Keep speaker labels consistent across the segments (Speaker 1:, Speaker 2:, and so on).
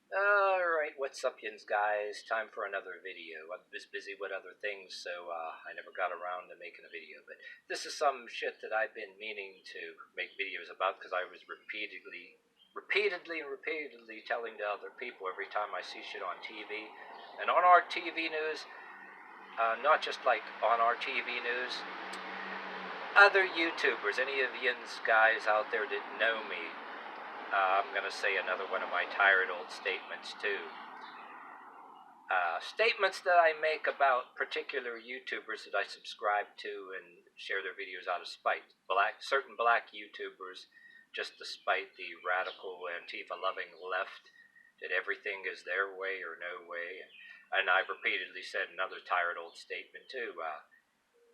Speaker 1: Alright, what's up, yins guys? Time for another video. I was busy with other things, so I never got around to making a video. But this is some shit that I've been meaning to make videos about because I was repeatedly telling to other people every time I see shit on TV. And on our TV news, not just like on our TV news, other YouTubers, any of yins guys out there that know me, I'm going to say another one of my tired old statements too. Statements that I make about particular YouTubers that I subscribe to and share their videos out of spite. Certain black YouTubers, just to spite the radical Antifa-loving left, that everything is their way or no way. And I've repeatedly said another tired old statement too.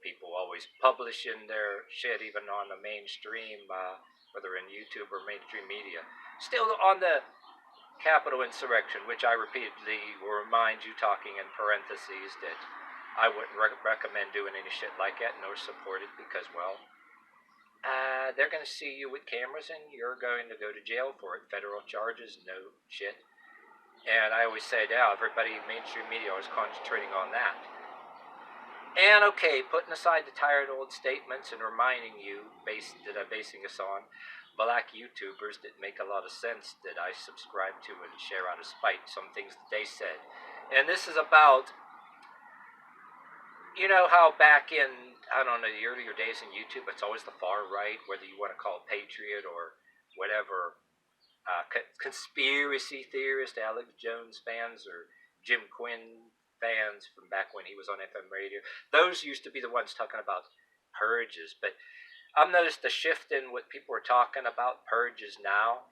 Speaker 1: People always publishing their shit even on the mainstream, whether in YouTube or mainstream media. Still on the Capitol insurrection, which I repeatedly will remind you, talking in parentheses, that I wouldn't recommend doing any shit like that nor support it because, well, they're going to see you with cameras and you're going to go to jail for it. Federal charges, no shit. And I always say now, everybody in mainstream media is concentrating on that. And okay, putting aside the tired old statements and reminding you that I'm basing this on black YouTubers that make a lot of sense that I subscribe to and share out of spite, some things that they said. And this is about, you know how back in, I don't know, the earlier days in YouTube, it's always the far right, whether you want to call it Patriot or whatever, conspiracy theorist, Alex Jones fans, or Jim Quinn fans from back when he was on FM radio. Those used to be the ones talking about purges, but I've noticed the shift in what people are talking about purges now.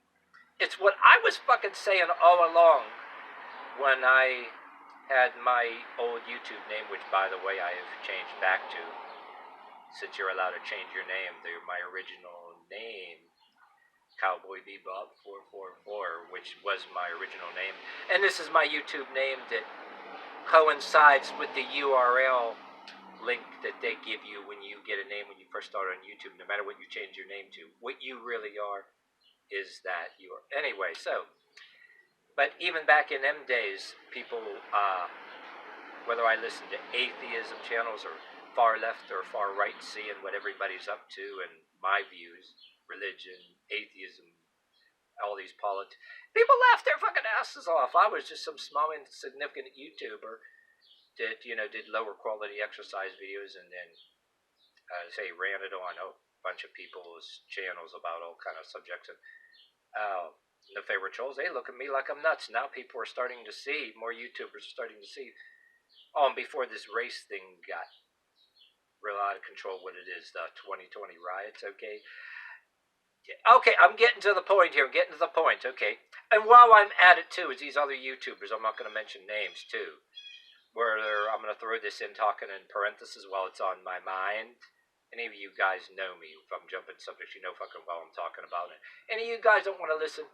Speaker 1: It's what I was fucking saying all along when I had my old YouTube name, which by the way I have changed back to, since you're allowed to change your name. My original name, Cowboy Bebop 444, which was my original name. And this is my YouTube name that coincides with the URL link that they give you when you get a name when you first start on YouTube. No matter what you change your name to, what you really are is that you are. Anyway, so, but even back in them days, people, whether I listen to atheism channels or far left or far right, seeing what everybody's up to and my views, religion, atheism, all these politics, people laugh their fucking asses off. I was just some small insignificant YouTuber that, you know, did lower quality exercise videos and then say ran it on a bunch of people's channels about all kind of subjects. And the favorite trolls, they look at me like I'm nuts. Now people are starting to see, more YouTubers are starting to see, before this race thing got real out of control, what it is, the 2020 riots, okay? Okay, I'm getting to the point here. Okay. And while I'm at it, too, is these other YouTubers, I'm not going to mention names, too, where I'm going to throw this in talking in parentheses while it's on my mind. Any of you guys know me. If I'm jumping subjects, you know fucking well I'm talking about it. Any of you guys don't want to listen,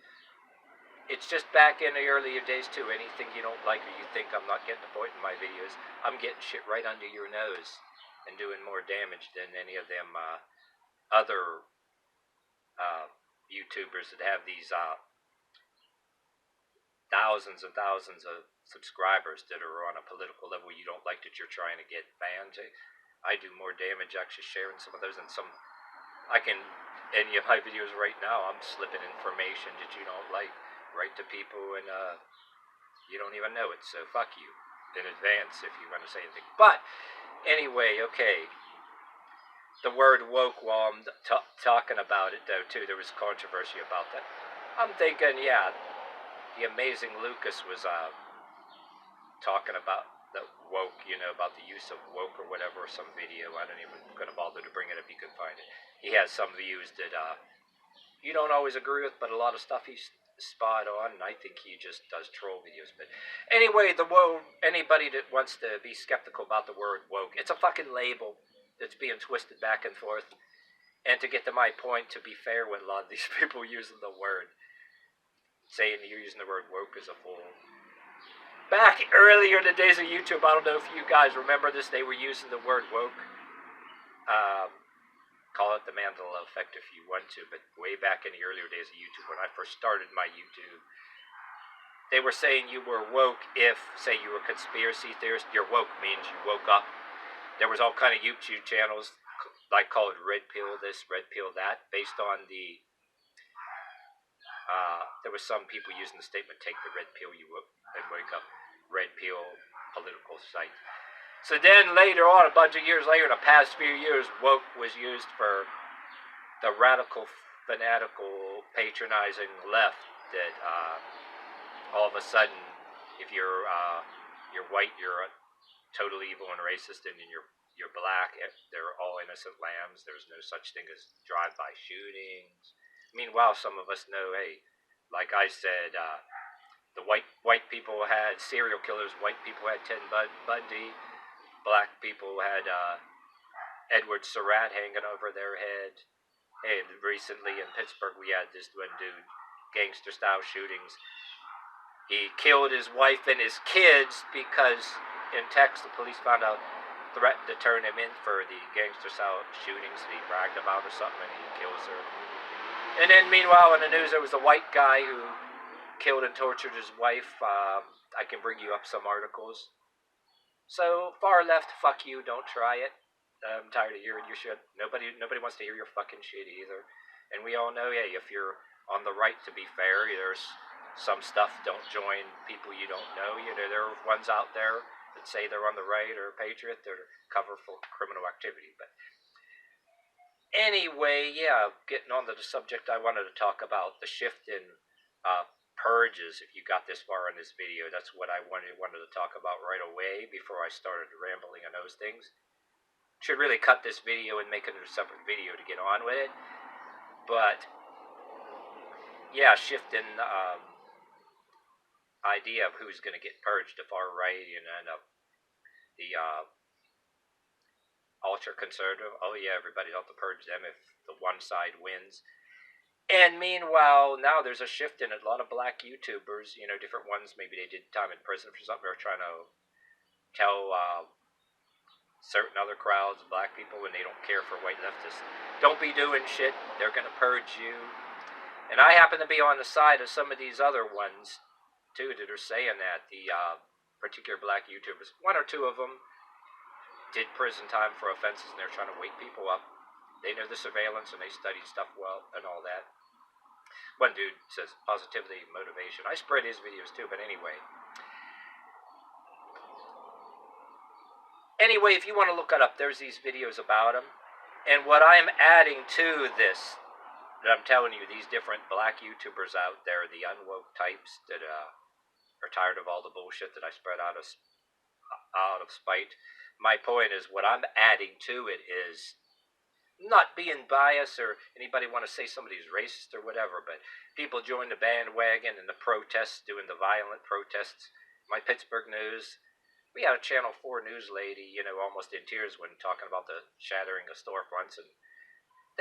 Speaker 1: it's just back in the earlier days, too. Anything you don't like or you think I'm not getting the point in my videos, I'm getting shit right under your nose and doing more damage than any of them other YouTubers that have these thousands and thousands of subscribers that are on a political level you don't like that you're trying to get banned. I do more damage actually sharing some of those than some. I can, any of my videos right now, I'm slipping information that you don't like right to people and you don't even know it, so fuck you in advance if you want to say anything. But anyway, okay, the word woke, while I'm talking about it though too, there was controversy about that. I'm thinking, yeah, the amazing Lucas was talking about the woke, you know, about the use of woke or whatever, some video. I don't even gonna bother to bring it if you can find it. He has some views that you don't always agree with, but a lot of stuff he's spot on, and I think he just does troll videos. But anyway, anybody that wants to be skeptical about the word woke, it's a fucking label that's being twisted back and forth. And to get to my point, to be fair with a lot of these people using the word, saying you're using the word woke as a fool. Back earlier in the days of YouTube, I don't know if you guys remember this, they were using the word woke. Call it the Mandela effect if you want to, but way back in the earlier days of YouTube, when I first started my YouTube, they were saying you were woke if, say, you were a conspiracy theorist. You're woke means you woke up. There was all kind of YouTube channels like called Red Pill this, Red Pill that, based on the. There was some people using the statement, "Take the red pill, you and wake up." Red Pill political site. So then later on, a bunch of years later, in the past few years, woke was used for the radical, fanatical, patronizing left that all of a sudden, if you're white, you're totally evil and racist, and you're black, they're all innocent lambs. There's no such thing as drive-by shootings. Meanwhile, some of us know, hey, like I said, the white people had serial killers. White people had Ted Bundy. Black people had Edward Surratt hanging over their head. And recently in Pittsburgh, we had this one dude, gangster-style shootings. He killed his wife and his kids because in Texas, the police found out, threatened to turn him in for the gangster-style shootings that he bragged about or something, and he kills her. And then meanwhile, in the news, there was a white guy who killed and tortured his wife. I can bring you up some articles. So far left, fuck you, don't try it. I'm tired of hearing your shit. Nobody wants to hear your fucking shit either. And we all know, hey, if you're on the right, to be fair, there's some stuff. Don't join people you don't know. There are ones out there that say they're on the right or patriot. They're cover for criminal activity. But anyway, yeah, getting on to the subject I wanted to talk about, the shift in purges. If you got this far in this video, that's what I wanted to talk about right away before I started rambling on those things. Should really cut this video and make it a separate video to get on with it. But yeah, shift in idea of who's going to get purged, the far right and the ultra conservative. Oh yeah, everybody's out to purge them if the one side wins. And meanwhile, now there's a shift in a lot of black YouTubers, different ones, maybe they did time in prison for something, they're trying to tell certain other crowds, black people, when they don't care for white leftists, don't be doing shit, they're going to purge you. And I happen to be on the side of some of these other ones, too, that are saying that, the particular black YouTubers, one or two of them did prison time for offenses, and they're trying to wake people up. They know the surveillance, and they study stuff well, and all that. One dude says positivity, motivation. I spread his videos too, but anyway. Anyway, if you want to look it up, there's these videos about him. And what I'm adding to this, that I'm telling you, these different black YouTubers out there, the unwoke types that are tired of all the bullshit that I spread out of spite. My point is, what I'm adding to it is not being biased or anybody want to say somebody's racist or whatever, but people join the bandwagon and the protests, doing the violent protests. My Pittsburgh news, we had a Channel 4 news lady, almost in tears when talking about the shattering of storefronts, and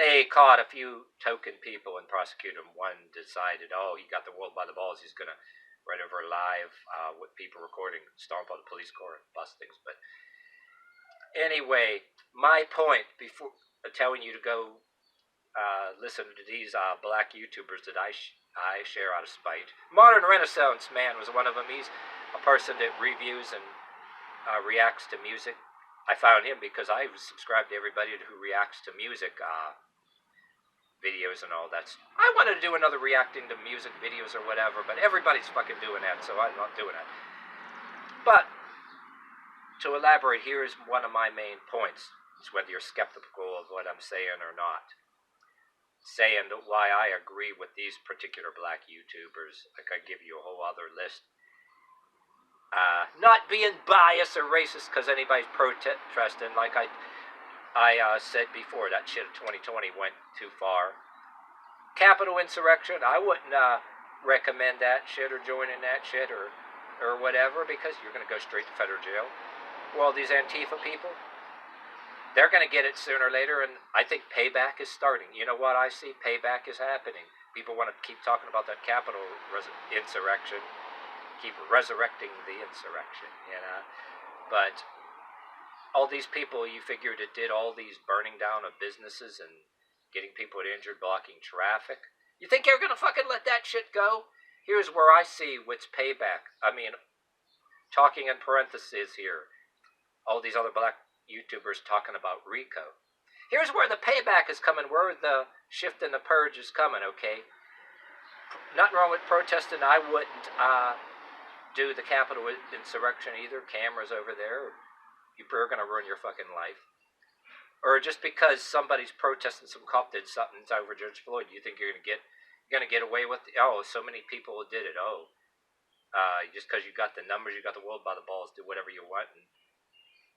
Speaker 1: they caught a few token people and prosecuted them. One decided, he got the world by the balls, he's going to right over live with people recording, stomp on the police car and bust things. But anyway, my point before telling you to go listen to these black YouTubers that I share out of spite. Modern Renaissance Man was one of them. He's a person that reviews and reacts to music. I found him because I subscribe to everybody who reacts to music videos and all that. I wanted to do another reacting to music videos or whatever, but everybody's fucking doing that, so I'm not doing it. But to elaborate, here is one of my main points. It's whether you're skeptical of what I'm saying or not. Saying why I agree with these particular black YouTubers. I could give you a whole other list. Not being biased or racist because anybody's protesting. Like I said before, that shit of 2020 went too far. Capitol insurrection, I wouldn't recommend that shit or joining that shit or whatever, because you're going to go straight to federal jail. Well, these Antifa people, they're going to get it sooner or later, and I think payback is starting. You know what I see? Payback is happening. People want to keep talking about that Capitol insurrection, keep resurrecting the insurrection, But all these people, you figured, it did all these burning down of businesses and getting people injured, blocking traffic. You think you're going to fucking let that shit go? Here's where I see what's payback. I mean, talking in parentheses here, all these other black YouTubers talking about RICO. Here's where the payback is coming, where the shift in the purge is coming, okay? Nothing wrong with protesting. I wouldn't do the Capitol insurrection either. Cameras over there. You're going to ruin your fucking life. Or just because somebody's protesting, some cop did something over George Floyd, you think you're going to get away with it? Oh, so many people did it. Oh, just because you got the numbers, you got the world by the balls, do whatever you want. And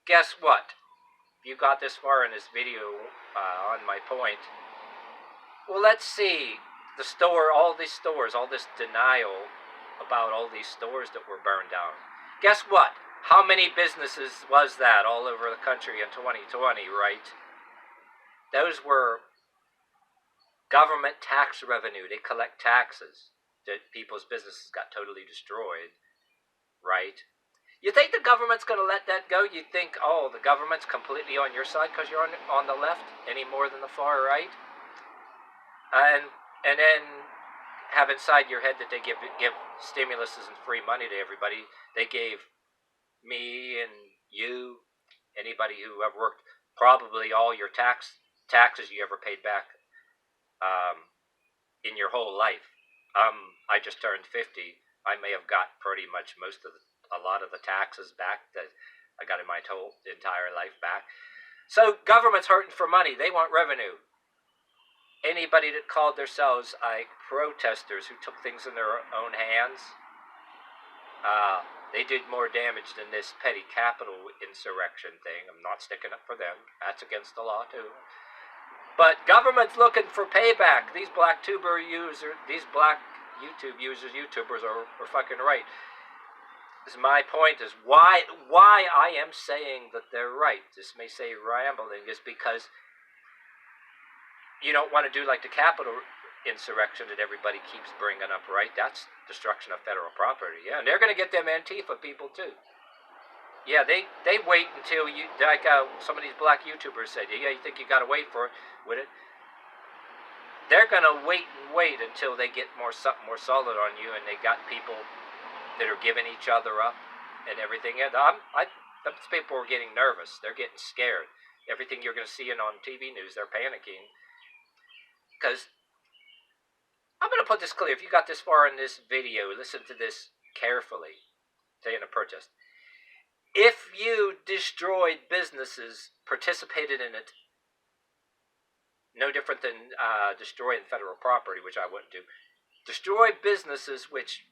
Speaker 1: guess what? If you got this far in this video on my point, well, let's see the store, all these stores, all this denial about all these stores that were burned down. Guess what? How many businesses was that all over the country in 2020, right? Those were government tax revenue. They collect taxes. People's businesses got totally destroyed, right? You think the government's going to let that go? You think, oh, the government's completely on your side because you're on the left any more than the far right? And then have inside your head that they give stimuluses and free money to everybody. They gave me and you, anybody who have worked, probably all your taxes you ever paid back in your whole life. I just turned 50. I may have got pretty much a lot of the taxes back that I got in my entire life back. So government's hurting for money. They want revenue. Anybody that called themselves protesters who took things in their own hands, they did more damage than this petty Capitol insurrection thing. I'm not sticking up for them. That's against the law too. But government's looking for payback. These black YouTubers are fucking right. My point is why I am saying that they're right. This may say rambling, is because you don't want to do like the Capitol insurrection that everybody keeps bringing up, right? That's destruction of federal property. Yeah, and they're going to get them Antifa people too. Yeah, they wait until you, like some of these black YouTubers said, yeah, you think you got to wait for it with it? They're going to wait until they get something more solid on you, and they got people that are giving each other up and everything. And those people are getting nervous. They're getting scared. Everything you're going to see on TV news, they're panicking. Because I'm going to put this clear. If you got this far in this video, listen to this carefully. Say in a protest. If you destroyed businesses, participated in it, no different than destroying federal property, which I wouldn't do. Destroy businesses which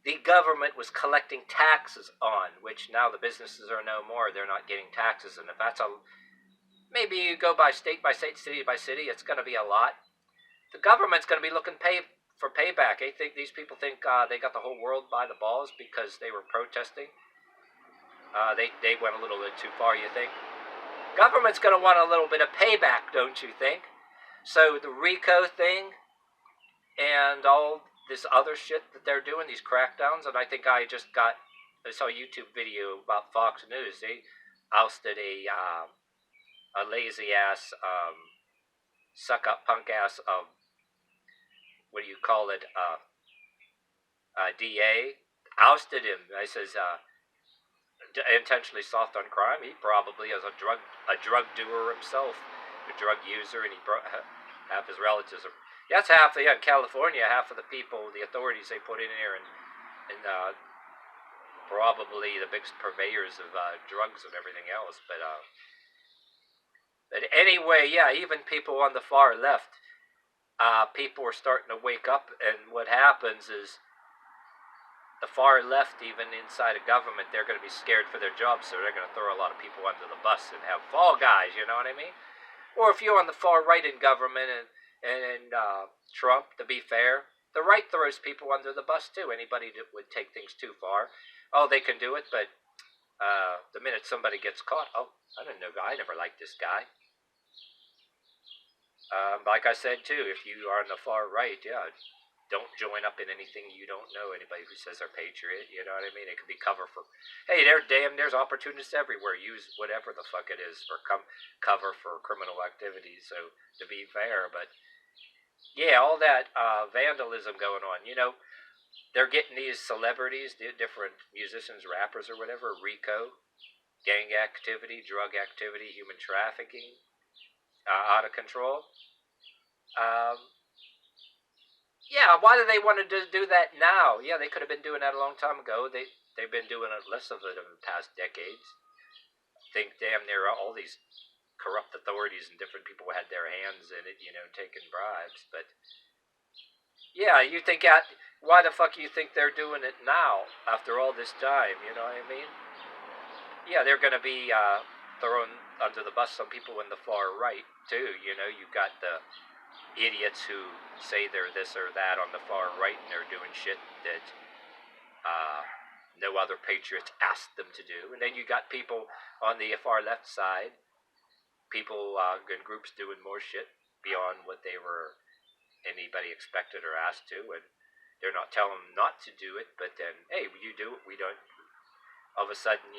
Speaker 1: the government was collecting taxes on, which now the businesses are no more. They're not getting taxes. And if that's maybe you go by state, city by city, it's going to be a lot. The government's going to be looking for payback. These people think they got the whole world by the balls because they were protesting. They went a little bit too far, you think? Government's going to want a little bit of payback, don't you think? So the RICO thing and all this other shit that they're doing, these crackdowns, and I think I saw a YouTube video about Fox News. They ousted a lazy ass, suck up punk ass of, what do you call it, DA, ousted him. I says, intentionally soft on crime. He probably is a drug doer himself, a drug user, and half his relatives are. Yeah, that's half. In California, half of the people, the authorities they put in here, and probably the biggest purveyors of drugs and everything else. But anyway, yeah, even people on the far left, people are starting to wake up, and what happens is the far left, even inside of government, they're going to be scared for their jobs, so they're going to throw a lot of people under the bus and have fall guys, you know what I mean? Or if you're on the far right in government and Trump, to be fair, the right throws people under the bus too. Anybody that would take things too far, oh, they can do it, but the minute somebody gets caught, oh, I didn't know, I never liked this guy. Like I said too, if you are on the far right, yeah, don't join up in anything you don't know. Anybody who says they're patriot, you know what I mean? It could be cover for, hey, there's opportunists everywhere. Use whatever the fuck it is for cover for criminal activities. So to be fair, but yeah, all that vandalism going on, you know, they're getting these celebrities, different musicians, rappers, or whatever, RICO, gang activity, drug activity, human trafficking, out of control. Um, yeah, why do they want to do that now? Yeah, they could have been doing that a long time ago. They've been doing less of it in the past decades. I think damn near all these corrupt authorities and different people had their hands in it, taking bribes. But yeah, you think why the fuck you think they're doing it now after all this time? You know what I mean? Yeah, they're going to be thrown under the bus. Some people in the far right too. You've got the idiots who say they're this or that on the far right, and they're doing shit that no other patriots asked them to do. And then you got people on the far left side, people in groups doing more shit beyond what anybody expected or asked to, and they're not telling them not to do it, but then, hey, you do it, we don't. All of a sudden,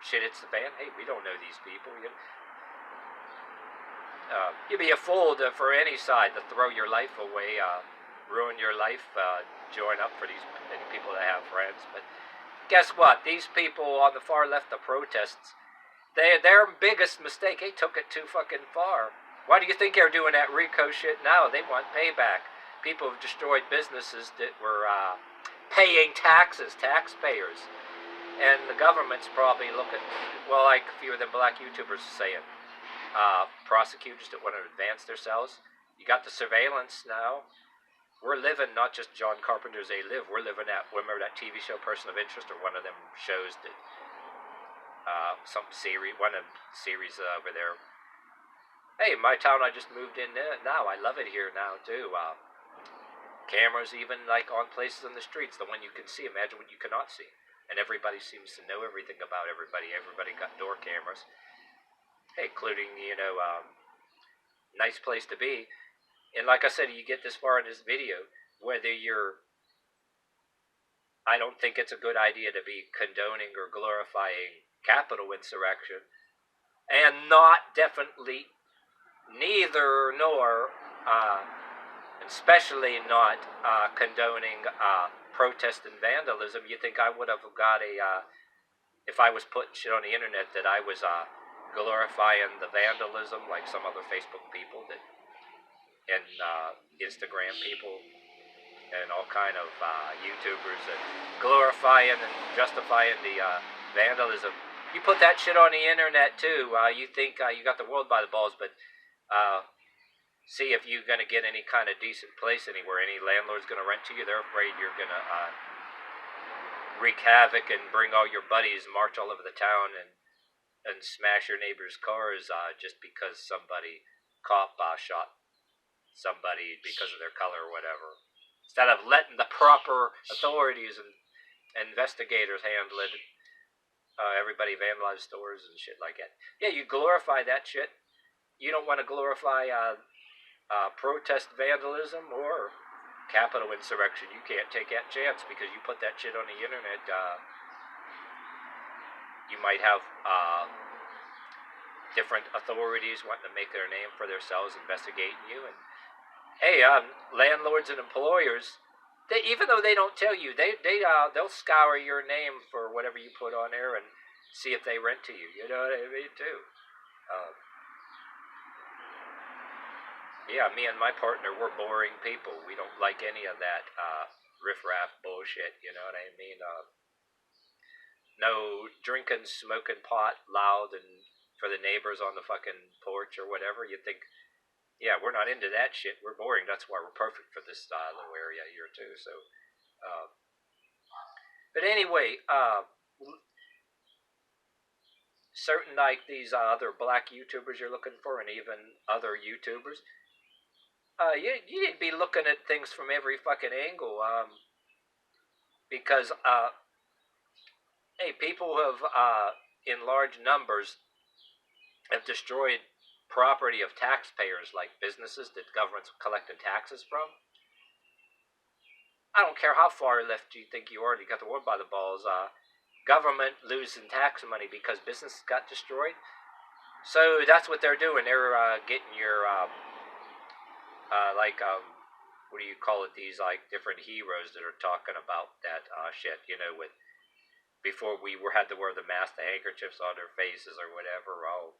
Speaker 1: shit hits the fan. Hey, we don't know these people. You'd be a fool for any side to throw your life away, ruin your life, join up for these people that have friends. But guess what? These people on the far left, the protests, their biggest mistake, they took it too fucking far. Why do you think they're doing that RICO shit now? They want payback. People have destroyed businesses that were paying taxes, taxpayers. And the government's probably looking, well, like a few of them black YouTubers are saying, prosecutors that want to advance themselves. You got the surveillance now. We're living not just John Carpenter's They Live. We're living remember that TV show Person of Interest, or one of them shows that one of the series over there. Hey, my town, I just moved in now. I love it here now too. Cameras even like on places in the streets, the one you can see. Imagine what you cannot see. And everybody seems to know everything about everybody. Everybody got door cameras. Hey, including, nice place to be. And like I said, you get this far in this video, whether I don't think it's a good idea to be condoning or glorifying Capitol insurrection, and neither nor, especially not condoning protest and vandalism. You think I would have got if I was putting shit on the internet that I was glorifying the vandalism like some other Facebook people and Instagram people and all kind of YouTubers that glorifying and justifying the vandalism. You put that shit on the internet too. You think you got the world by the balls, but see if you're going to get any kind of decent place anywhere. Any landlord's going to rent to you. They're afraid you're going to wreak havoc and bring all your buddies, march all over the town, and smash your neighbors' cars just because cop shot somebody because of their color or whatever. Instead of letting the proper authorities and investigators handle it, everybody vandalized stores and shit like that. Yeah, you glorify that shit. You don't want to glorify protest vandalism or Capitol insurrection. You can't take that chance because you put that shit on the internet. You might have different authorities wanting to make their name for themselves, investigating you. And hey, landlords and employers, even though they don't tell you, they'll scour your name for whatever you put on there and see if they rent to you. You know what I mean too. Yeah, me and my partner, we're boring people. We don't like any of that riffraff bullshit. You know what I mean? No drinking, smoking pot loud and for the neighbors on the fucking porch or whatever. You think, yeah, we're not into that shit. We're boring. That's why we're perfect for this little area here too. So, but anyway, certain like these other black YouTubers you're looking for, and even other YouTubers. You need to be looking at things from every fucking angle, because hey, people have in large numbers have destroyed property of taxpayers, like businesses that governments collected taxes from. I don't care how far left you think you are, you got the world by the balls. Government losing tax money because businesses got destroyed. So that's what they're doing. They're getting your what do you call it? These like different heroes that are talking about that shit. You know, with before we had to wear the mask, the handkerchiefs on their faces or whatever. Oh,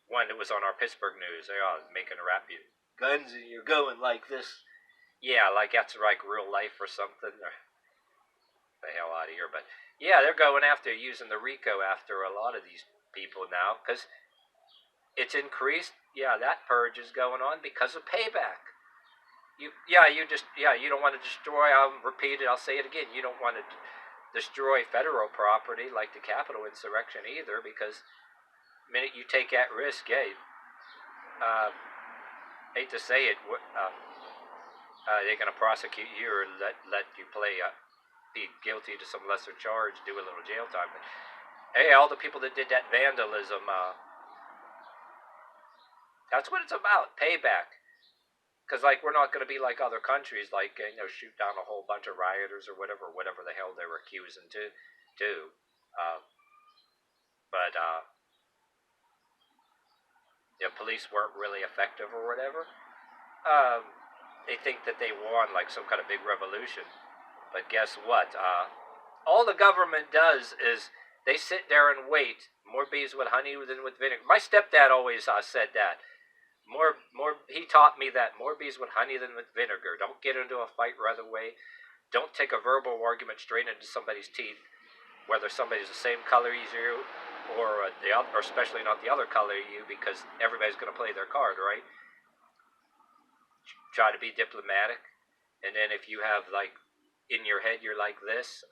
Speaker 1: one that was on our Pittsburgh news. They are making a rap. Guns and you're going like this. Yeah, like that's like real life or something. Or the hell out of here. But yeah, they're going after using the RICO after a lot of these people now because it's increased. Yeah, that purge is going on because of payback. You don't want to destroy. I'll repeat it. I'll say it again. You don't want to destroy federal property like the Capitol insurrection either, because the minute you take that risk, hate to say it, they're going to prosecute you or let you be guilty to some lesser charge, do a little jail time. But, hey, all the people that did that vandalism, that's what it's about, payback. Because, like, we're not going to be like other countries, like, shoot down a whole bunch of rioters or whatever the hell they were accusing to do. But the police weren't really effective or whatever. They think that they won, like, some kind of big revolution. But guess what? All the government does is they sit there and wait. More bees with honey than with vinegar. My stepdad always said that. He taught me that more bees with honey than with vinegar. Don't get into a fight right away. Don't take a verbal argument straight into somebody's teeth, whether somebody's the same color as you or especially not the other color as you, because everybody's going to play their card, right? Try to be diplomatic, and then if you have like in your head you're like this,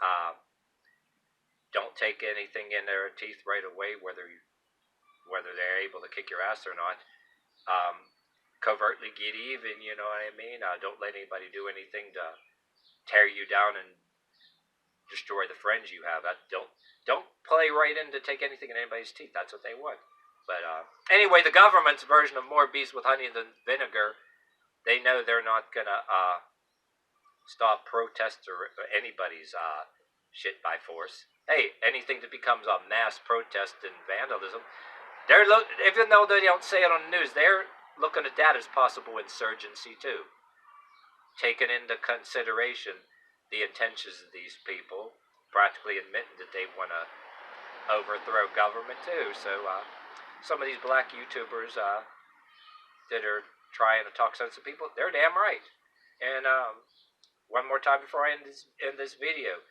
Speaker 1: don't take anything in their teeth right away, whether they're able to kick your ass or not. Covertly get even, you know what I mean? Don't let anybody do anything to tear you down and destroy the friends you have. Don't play right in to take anything in anybody's teeth. That's what they want. But anyway, the government's version of more bees with honey than vinegar, they know they're not going to stop protests or anybody's shit by force. Hey, anything that becomes a mass protest and vandalism, even though they don't say it on the news, they're looking at that as possible insurgency too. Taking into consideration the intentions of these people, practically admitting that they want to overthrow government too. So some of these black YouTubers that are trying to talk sense to people, they're damn right. And one more time before I end this video,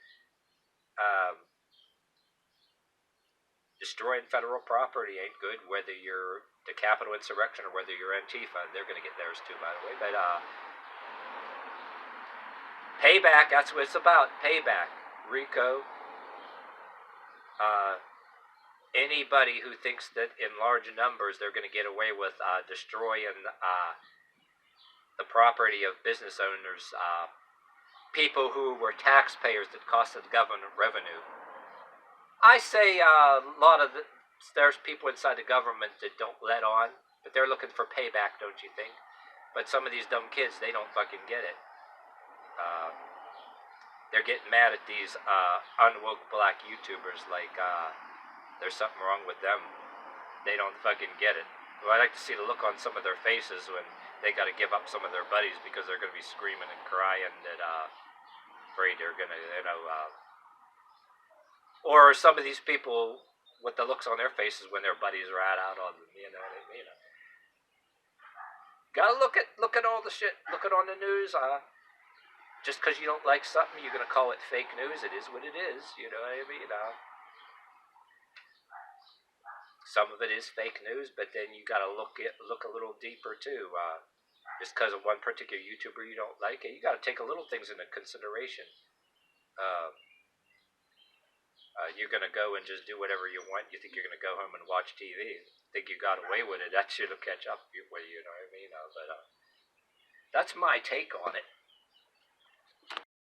Speaker 1: destroying federal property ain't good, whether you're the Capitol insurrection or whether you're Antifa. They're going to get theirs too, by the way. But payback, that's what it's about. Payback. RICO. Anybody who thinks that in large numbers they're going to get away with destroying the property of business owners, people who were taxpayers that costed the government revenue. I say there's people inside the government that don't let on, but they're looking for payback, don't you think? But some of these dumb kids, they don't fucking get it. They're getting mad at these unwoke black YouTubers like there's something wrong with them. They don't fucking get it. Well, I like to see the look on some of their faces when they got to give up some of their buddies because they're going to be screaming and crying that afraid they're going to, or some of these people with the looks on their faces when their buddies rat out on them, you know what I mean? Gotta look at all the shit. Look at on the news. Just because you don't like something, you're gonna call it fake news. It is what it is. You know what I mean? Some of it is fake news, but then you gotta look a little deeper too. Just because of one particular YouTuber you don't like it, you gotta take a little things into consideration. You're going to go and just do whatever you want. You think you're going to go home and watch TV. Think you got away with it. That shit'll catch up with you, know what I mean? But that's my take on it.